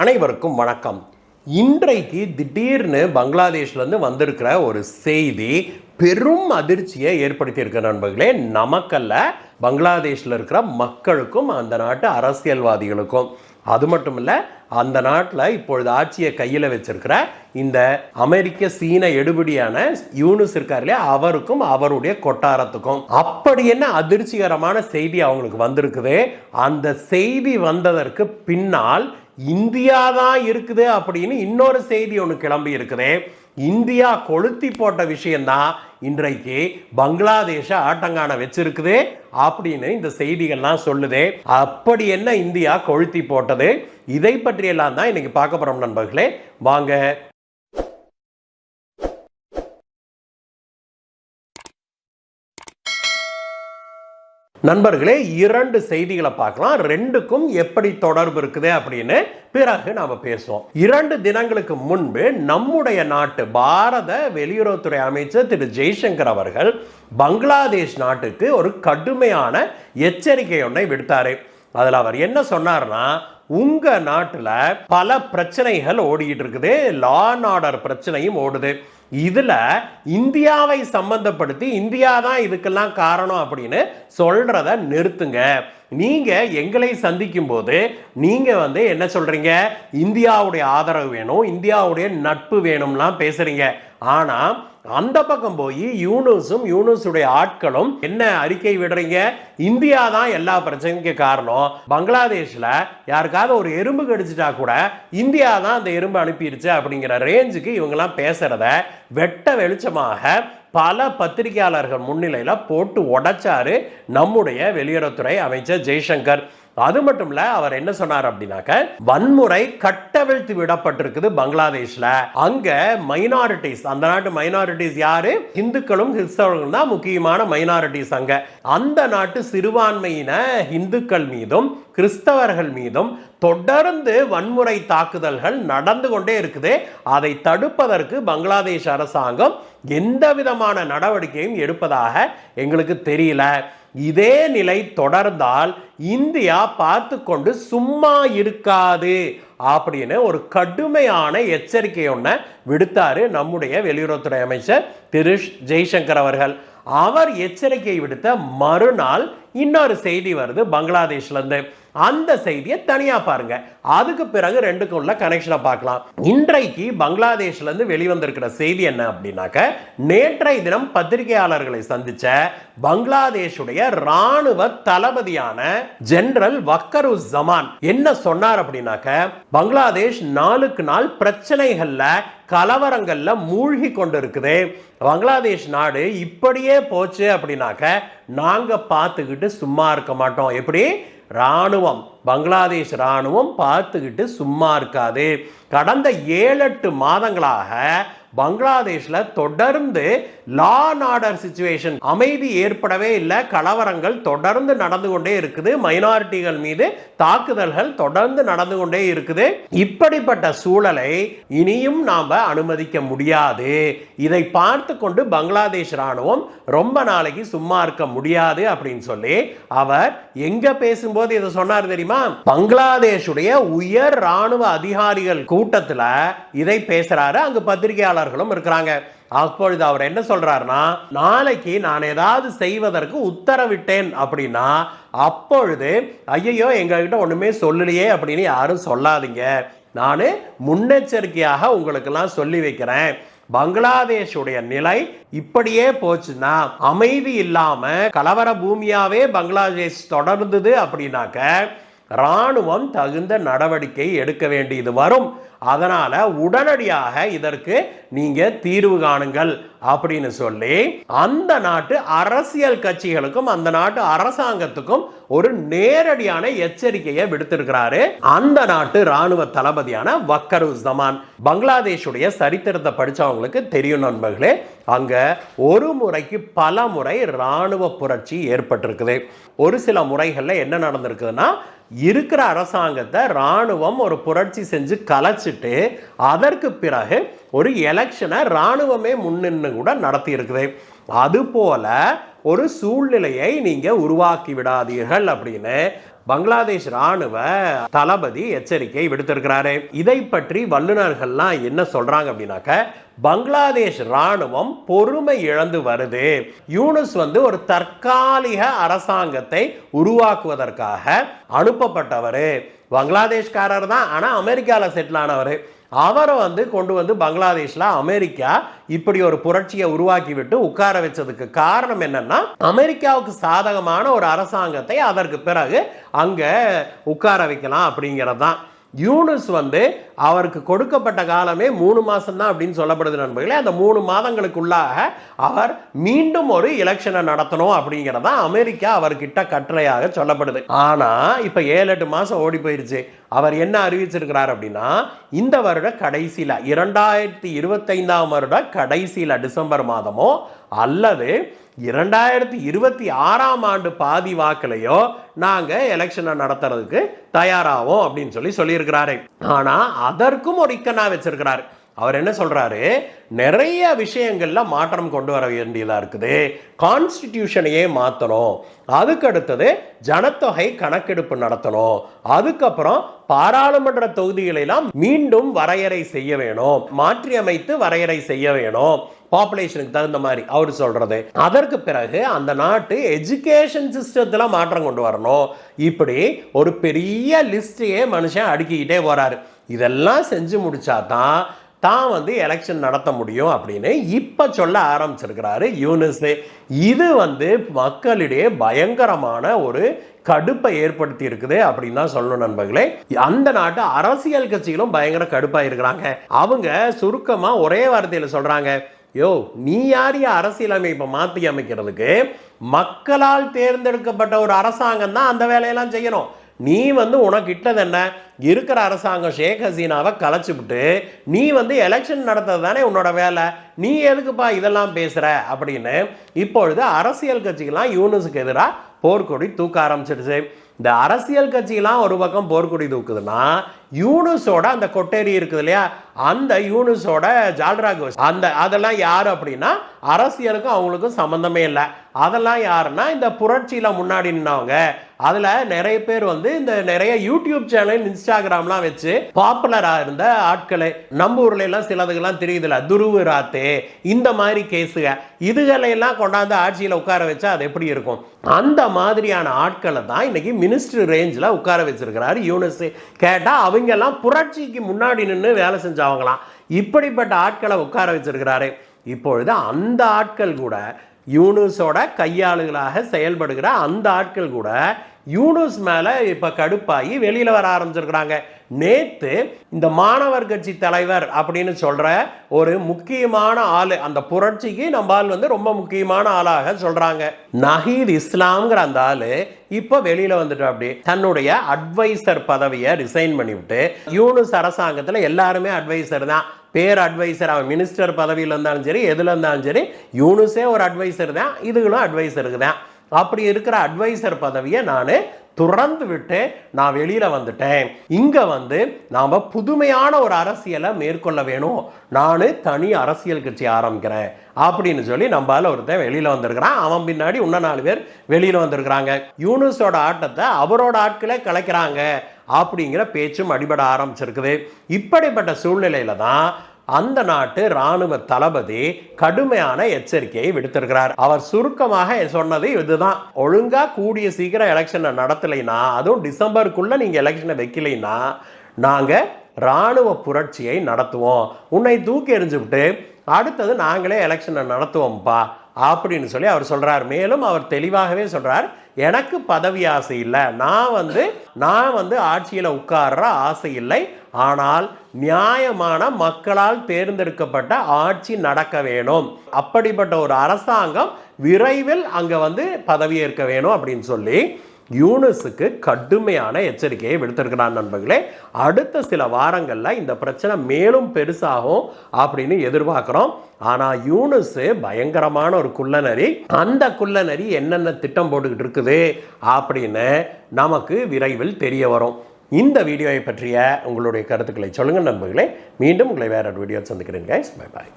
அனைவருக்கும் வணக்கம். இன்றைக்கு திடீர்னு பங்களாதேஷ்லேருந்து வந்திருக்கிற ஒரு செய்தி பெரும் அதிர்ச்சியை ஏற்படுத்தியிருக்க நண்பர்களே. நமக்கல்ல, பங்களாதேஷில் இருக்கிற மக்களுக்கும் அந்த நாட்டு அரசியல்வாதிகளுக்கும். அது மட்டும் இல்லை, அந்த நாட்டில் இப்பொழுது ஆட்சியை கையில் வச்சிருக்கிற இந்த அமெரிக்க சீன எடுபடியான யூனுஸ் இருக்கார் இல்லையா, அவருக்கும் அவருடைய கொட்டாரத்துக்கும். அப்படி என்ன அதிர்ச்சிகரமான செய்தி அவங்களுக்கு வந்திருக்குது. அந்த செய்தி வந்ததற்கு பின்னால் இந்தியா தான் இருக்குது அப்படின்னு இன்னொரு செய்தி ஒன்று கிளம்பி இருக்குது. இந்தியா கொளுத்தி போட்ட விஷயம்தான் இன்றைக்கு பங்களாதேஷை ஆட்டங்கான வச்சிருக்குது அப்படின்னு இந்த செய்திகள்லாம் சொல்லுது. அப்படி என்ன இந்தியா கொளுத்தி போட்டது, இதை பற்றியெல்லாம் தான் இன்னைக்கு பார்க்க போறோம் நண்பர்களே. வாங்க. நண்பர்களே, இரண்டு செய்திகளை பார்க்கலாம். ரெண்டுக்கும் எப்படி தொடர்பு இருக்குது அப்படின்னு பிறகு நாம பேசுவோம். 2 தினங்களுக்கு முன்பு நம்முடைய நாட்டு பாரத வெளியுறவுத்துறை அமைச்சர் திரு ஜெய்சங்கர் அவர்கள் பங்களாதேஷ் நாட்டுக்கு ஒரு கடுமையான எச்சரிக்கை ஒன்றை விடுத்தாரு. அதில் அவர் என்ன சொன்னார்னா, உங்க நாட்டில் பல பிரச்சனைகள் ஓடிக்கிட்டு இருக்குது, லா அண்ட் ஆர்டர் பிரச்சனையும் ஓடுது. இதுல இந்தியாவை சம்பந்தப்படுத்தி இந்தியா தான் இதுக்கெல்லாம் காரணம் அப்படின்னு சொல்றத நிறுத்துங்க. நீங்க எங்களை சந்திக்கும் போது நீங்க என்ன சொல்றீங்க, இந்தியாவுடைய ஆதரவு வேணும், இந்தியாவுடைய நட்பு வேணும்லாம் பேசுறீங்க. ஆனா அந்த பக்கம் போய் யூனுஸுடைய ஆட்களும் என்ன அறிக்கை விடுறீங்க, இந்தியா தான் எல்லா பிரச்சனைக்கு காரணம், பங்களாதேஷ்ல யாருக்காவது ஒரு எறும்பு கடிச்சிட்டா கூட இந்தியா தான் அந்த எறும்பு அனுப்பிடுச்சு அப்படிங்கிற ரேஞ்சுக்கு இவங்கெல்லாம் பேசுறத வெட்ட வெளிச்சமாக பல பத்திரிகையாளர்கள் முன்னிலையில போட்டு உடைச்சாரு நம்முடைய வெளியுறவுத்துறை அமைச்சர் ஜெய்சங்கர். அது மட்டும் இல்ல, அவர் என்ன சொன்னார் அப்படின்னாக்க, வன்முறை கட்டவிழ்த்து விடப்பட்டிருக்குது பங்களாதேஷ்ல. அங்க மைனாரிட்டிஸ், அந்த நாட்டு மைனாரிட்டிஸ் யாரு, இந்துக்களும் கிறிஸ்தவர்களும் தான் முக்கியமான மைனாரிட்டிஸ். அங்க அந்த நாட்டு சிறுபான்மையின இந்துக்கள் மீதும் கிறிஸ்தவர்கள் மீதும் தொடர்ந்து வன்முறை தாக்குதல்கள் நடந்து கொண்டே இருக்குது. அதை தடுப்பதற்கு பங்களாதேஷ் அரசாங்கம் எந்த விதமான நடவடிக்கையும் எடுப்பதாக எங்களுக்கு தெரியல. இதே நிலை தொடர்ந்தால் இந்தியா பார்த்து கொண்டு சும்மா இருக்காது அப்படின்னு ஒரு கடுமையான எச்சரிக்கை ஒன்றை விடுத்தாரு நம்முடைய வெளியுறவுத்துறை அமைச்சர் திரு ஜெய்சங்கர் அவர்கள். அவர் எச்சரிக்கை விடுத்த மறுநாள் இன்னொரு செய்தி வருது பங்களாதேஷ்ல இருந்து. அந்த செய்தியை தனியா பாருங்க, அதுக்கு பிறகு ரெண்டுக்கும் உள்ள கனெக்ஷனை பார்க்கலாம். இன்றைக்கு பங்களாதேஷ்ல இருந்து வெளிவந்திருக்கிற செய்தி என்ன அப்படின்னாக்க, நேற்றைய தினம் பத்திரிகையாளர்களை சந்திச்ச பங்களாதேஷுடைய ராணுவ தளபதியான ஜெனரல் வக்கருஸ்ஸமான் என்ன சொன்னார் அப்படின்னாக்க, பங்களாதேஷ் நாளுக்கு நாள் பிரச்சனைகள்ல கலவரங்கள்ல மூழ்கி கொண்டு இருக்குது. பங்களாதேஷ் நாடு இப்படியே போச்சு அப்படின்னாக்க நாங்க பார்த்துக்கிட்டு சும்மா இருக்க மாட்டோம். எப்படி ராணுவம், பங்களாதேஷ் ராணுவம் பார்த்துக்கிட்டு சும்மா இருக்காது. கடந்த 7-8 மாதங்களாக பங்களாதேஷ்ல தொடர்ந்து லா அண்ட் ஆர்டர் சிச்சுவேஷன், அமைதி ஏற்படவே இல்லை, கலவரங்கள் தொடர்ந்து நடந்து கொண்டே இருக்குது, மைனாரிட்டிகள் மீது தாக்குதல்கள் தொடர்ந்து நடந்து கொண்டே இருக்குது. இப்படிப்பட்ட சூழலை இனியும் நாம அனுமதிக்க முடியாது. இதை பார்த்து கொண்டு பங்களாதேஷ் ராணுவம் ரொம்ப நாளைக்கு சும்மா இருக்க முடியாது அப்படின்னு சொல்லி அவர் எங்க பேசும்போது இதை சொன்னார் தெரியுமா, பங்களாதேஷுடைய உயர் ராணுவ அதிகாரிகள் கூட்டத்தில் இதை பேசுறாரு. அங்கு பத்திரிகையாளர்களும் இருக்கிறாங்க. அப்பொழுது அவர் என்ன சொல்றாருன்னா, நாளைக்கு நான் ஏதாவது செய்வதற்கு உத்தரவிட்டேன் அப்படின்னா அப்பொழுது ஐயோ எங்ககிட்ட ஒண்ணுமே சொல்லலையே அப்படின்னு யாரும் சொல்லாதீங்க, நான் முன்னெச்சரிக்கையாக உங்களுக்கெல்லாம் சொல்லி வைக்கிறேன். பங்களாதேஷுடைய நிலை இப்படியே போச்சுன்னா, அமைதி இல்லாம கலவர பூமியாவே பங்களாதேஷ் தொடர்ந்தது அப்படின்னாக்க ராணுவம் தகுந்த நடவடிக்கை எடுக்க வேண்டியது வரும். அதனால உடனடியாக இதற்கு நீங்க தீர்வு காணுங்கள் அப்படின்னு சொல்லி அந்த நாட்டு அரசியல் கட்சிகளுக்கும் அந்த நாட்டு அரசாங்கத்துக்கும் ஒரு நேரடியான எச்சரிக்கையை விடுத்திருக்கிறாரு அந்த நாட்டு ராணுவ தளபதியான வக்கருஸ்ஸமான். பங்களாதேஷுடைய சரித்திரத்தை படிச்சவங்களுக்கு தெரியும் நண்பர்களே, அங்க ஒரு முறைக்கு பல முறை ராணுவ புரட்சி ஏற்பட்டிருக்குது. ஒரு சில முறைகள்ல என்ன நடந்திருக்குதுன்னா, இருக்கிற அரசாங்கத்தை ராணுவம் ஒரு புரட்சி செஞ்சு கலைச்சிட்டு அதற்கு பிறகு ஒரு எலெக்ஷனை ராணுவமே முன்னின்று கூட நடத்தி இருக்குது. அது போல ஒரு சூழ்நிலையை நீங்க உருவாக்கி விடாதீர்கள் அப்படின்னு பங்களாதேஷ் ராணுவ தளபதி எச்சரிக்கை விடுத்திருக்கிறாரு. இதை பற்றி வல்லுநர்கள்லாம் என்ன சொல்றாங்க அப்படின்னாக்க, பங்களாதேஷ் ராணுவம் பொறுமை இழந்து வருது. யூனுஸ் ஒரு தற்காலிக அரசாங்கத்தை உருவாக்குவதற்காக அனுப்பப்பட்டவர். பங்களாதேஷ்காரர் தான், ஆனா அமெரிக்கால செட்டில் ஆனவர். அவரை கொண்டு பங்களாதேஷ்ல அமெரிக்கா இப்படி ஒரு புரட்சியை உருவாக்கி விட்டு உட்கார வச்சதுக்கு காரணம் என்னன்னா, அமெரிக்காவுக்கு சாதகமான ஒரு அரசாங்கத்தை அதற்கு பிறகு அங்க உட்கார வைக்கலாம் அப்படிங்கிறது தான். யூனுஸ் அவருக்கு கொடுக்கப்பட்ட காலமே 3 மாசம் தான் அப்படின்னு சொல்லப்படுது நண்பர்களே. அந்த 3 மாதங்களுக்குள்ளாக அவர் மீண்டும் ஒரு எலெக்ஷனை நடத்தணும் அப்படிங்கிறதா அமெரிக்கா அவர்கிட்ட கட்டளையாக சொல்லப்படுது. ஆனா இப்ப 7-8 மாசம் ஓடி போயிருச்சு. அவர் என்ன அறிவிச்சிருக்கிறார் அப்படின்னா, இந்த வருட கடைசியில 2025ஆம் வருட கடைசியில டிசம்பர் மாதமோ அல்லது 2026ஆம் ஆண்டு பாதி வாக்கிலையோ நாங்க எலெக்ஷனை நடத்துறதுக்கு தயாராகும் அப்படின்னு சொல்லியிருக்கிறாரு. ஆனா அதற்கும் ஒரு இக்கனா வச்சிருக்கிறாரு. அவர் என்ன சொல்றாரு, நிறைய விஷயங்கள்ல மாற்றம் கொண்டு வர வேண்டியதா இருக்குது. கான்ஸ்டிடியூஷனையே மாற்றணும், அதுக்கு அடுத்தது ஜனத்தொகை கணக்கெடுப்பு நடத்தணும், அதுக்கப்புறம் பாராளுமன்ற தொகுதிகளெல்லாம் மீண்டும் வரையறை செய்ய வேணும், மாற்றி அமைத்து வரையறை செய்ய வேணும் பாப்புலேஷனுக்கு தகுந்த மாதிரி அவர் சொல்றது. அதற்கு பிறகு அந்த நாட்டு எஜுகேஷன் சிஸ்டத்துல மாற்றம் கொண்டு வரணும். இப்படி ஒரு பெரிய லிஸ்டையே மனுஷன் அடுக்கிக்கிட்டே போறாரு. இதெல்லாம் செஞ்சு முடிச்சாதான் தான் எலெக்ஷன் நடத்த முடியும் அப்படின்னு இப்ப சொல்ல ஆரம்பிச்சிருக்கிறாரு யூனுஸ். இது மக்களிடையே பயங்கரமான ஒரு கடுப்பை ஏற்படுத்தி இருக்குது அப்படின்னு தான் சொல்லணும் நண்பர்களே. அந்த நாட்டு அரசியல் கட்சிகளும் பயங்கர கடுப்பா இருக்கிறாங்க. அவங்க சுருக்கமா ஒரே வார்த்தையில சொல்றாங்க, யோ நீ யார் அரசியலமைப்பை மாற்றி அமைக்கிறதுக்கு? மக்களால் தேர்ந்தெடுக்கப்பட்ட ஒரு அரசாங்கம் தான் அந்த வேலையெல்லாம் செய்யணும். நீ உனக்கு இட்டது என்ன? இருக்கிற அரசாங்கம் ஷேக் ஹசீனாவை கலைச்சுவிட்டு நீ எலெக்ஷன் நடத்துறது தானே உன்னோட வேலை. நீ எதுக்குப்பா இதெல்லாம் பேசுற அப்படின்னு இப்பொழுது அரசியல் கட்சிகள்லாம் யூனுஸுக்கு எதிராக போர்க்கொடி தூக்க ஆரம்பிச்சிடுச்சு. இந்த அரசியல் கட்சியெல்லாம் ஒரு பக்கம் போர்க்கொடி தூக்குதுன்னா, யூனுஸோட அந்த கொட்டேரி இருக்குது இல்லையா, அந்த யூனுஸோட ஜால்ராக் அதெல்லாம் யாரு அப்படின்னா, அரசியலுக்கும் அவங்களுக்கும் சம்பந்தமே இல்லை. அதெல்லாம் யாருன்னா இந்த புரட்சியில முன்னாடி நின்னவங்க. அதுல நிறைய பேர் இந்த நிறைய யூடியூப் சேனல் இன்ஸ்டாகிராம்லாம் வச்சு பாப்புலரா இருந்த ஆட்களை நம்ம ஊர்ல எல்லாம் சிலதுக்கெல்லாம் தெரியுதுல, துருவு ராத்தே இந்த மாதிரி கேஸுக இதுகளையெல்லாம் கொண்டாந்து ஆட்சியில உட்கார வச்சா அது எப்படி இருக்கும்? அந்த மாதிரியான ஆட்களை தான் இன்னைக்கு மினிஸ்டர் ரேஞ்சில் உட்கார வச்சிருக்கிறாரு யூனுஸ். கேட்டா அவங்க எல்லாம் புரட்சிக்கு முன்னாடி நின்று வேலை செஞ்சவங்களாம். இப்படிப்பட்ட ஆட்களை உட்கார வச்சிருக்கிறாரு. இப்பொழுது அந்த ஆட்கள் கூட யூனுஸோட கையாளுகளாக செயல்படுகிற அந்த ஆட்கள் கூட யூனுஸ் மேல இப்ப கடுப்பாகி வெளியில வர ஆரம்பிச்சிருக்கிறாங்க. நேத்து இந்த மாணவர் கட்சி தலைவர் அப்படின்னு சொல்ற ஒரு முக்கியமான ஆளு, அந்த புரட்சிக்கு நம்ம ஆள் ரொம்ப முக்கியமான ஆளாக சொல்றாங்க, நஹீத் இஸ்லாம்ங்கிற அந்த ஆளு இப்ப வெளியில வந்துட்டு அப்படி தன்னுடைய அட்வைசர் பதவியை ரிசைன் பண்ணிவிட்டு, யூனுஸ் அரசாங்கத்துல எல்லாருமே அட்வைசர் தான், பேர் அட்வைசர், அவன் மினிஸ்டர் பதவியில் இருந்தாலும் சரி எதுல இருந்தாலும் சரி யூனுஸே ஒரு அட்வைசர் தான், இதுகளும் அட்வைசருக்கு தான். அப்படி இருக்கிற அட்வைசர் பதவியை நான் துறந்து விட்டு நான் வெளியில வந்துட்டேன். இங்க நாம புதுமையான ஒரு அரசியலை மேற்கொள்ள வேணும், நான் தனி அரசியல் கட்சி ஆரம்பிக்கிறேன் அப்படின்னு சொல்லி நம்மளால ஒருத்தன் வெளியில வந்திருக்கிறான். அவன் பின்னாடி இன்னும் 4 பேர் வெளியில வந்திருக்கிறாங்க. யூனுஸோட ஆட்டத்தை அவரோட ஆட்களே கலைக்கிறாங்க அப்படிங்கிற பேச்சும் அடிபட ஆரம்பிச்சிருக்குது. இப்படிப்பட்ட சூழ்நிலையில தான் அந்த நாட்டு ராணுவ தளபதி கடுமையான எச்சரிக்கையை விடுத்திருக்கிறார். அவர் சுருக்கமாக சொன்னது இதுதான், ஒழுங்கா கூடிய சீக்கிரம் எலெக்ஷனை நடத்தலைன்னா, அதுவும் டிசம்பருக்குள்ள நீங்க எலெக்ஷனை வைக்கலைன்னா நாங்க ராணுவ புரட்சியை நடத்துவோம், உன்னை தூக்கி எறிஞ்சுவிட்டு அடுத்தது நாங்களே எலெக்ஷனை நடத்துவோம்ப்பா அப்படின்னு சொல்லி அவர் சொல்றார். மேலும் அவர் தெளிவாகவே சொல்றார், எனக்கு பதவி ஆசை இல்லை, நான் ஆட்சியில் உட்கார்ற ஆசை இல்லை, ஆனால் நியாயமான மக்களால் தேர்ந்தெடுக்கப்பட்ட ஆட்சி நடக்க வேணும், அப்படிப்பட்ட ஒரு அரசாங்கம் விரைவில் அங்க பதவியேற்க வேணும் அப்படின்னு சொல்லி யூனுஸுக்கு கடுமையான எச்சரிக்கையை விடுத்திருக்கிறார். நண்பர்களே, அடுத்த சில வாரங்களில் இந்த பிரச்சனை மேலும் பெருசாகும் அப்படின்னு எதிர்பார்க்கிறோம். ஆனால் யூனுஸ் பயங்கரமான ஒரு குள்ளநரி. அந்த குள்ளநரி என்னென்ன திட்டம் போட்டுக்கிட்டு இருக்குது அப்படின்னு நமக்கு விரைவில் தெரிய வரும். இந்த வீடியோவை பற்றிய உங்களுடைய கருத்துக்களை சொல்லுங்கள் நண்பர்களே. மீண்டும் உங்களை வேற ஒரு வீடியோ சந்திக்கிறேன். Bye bye.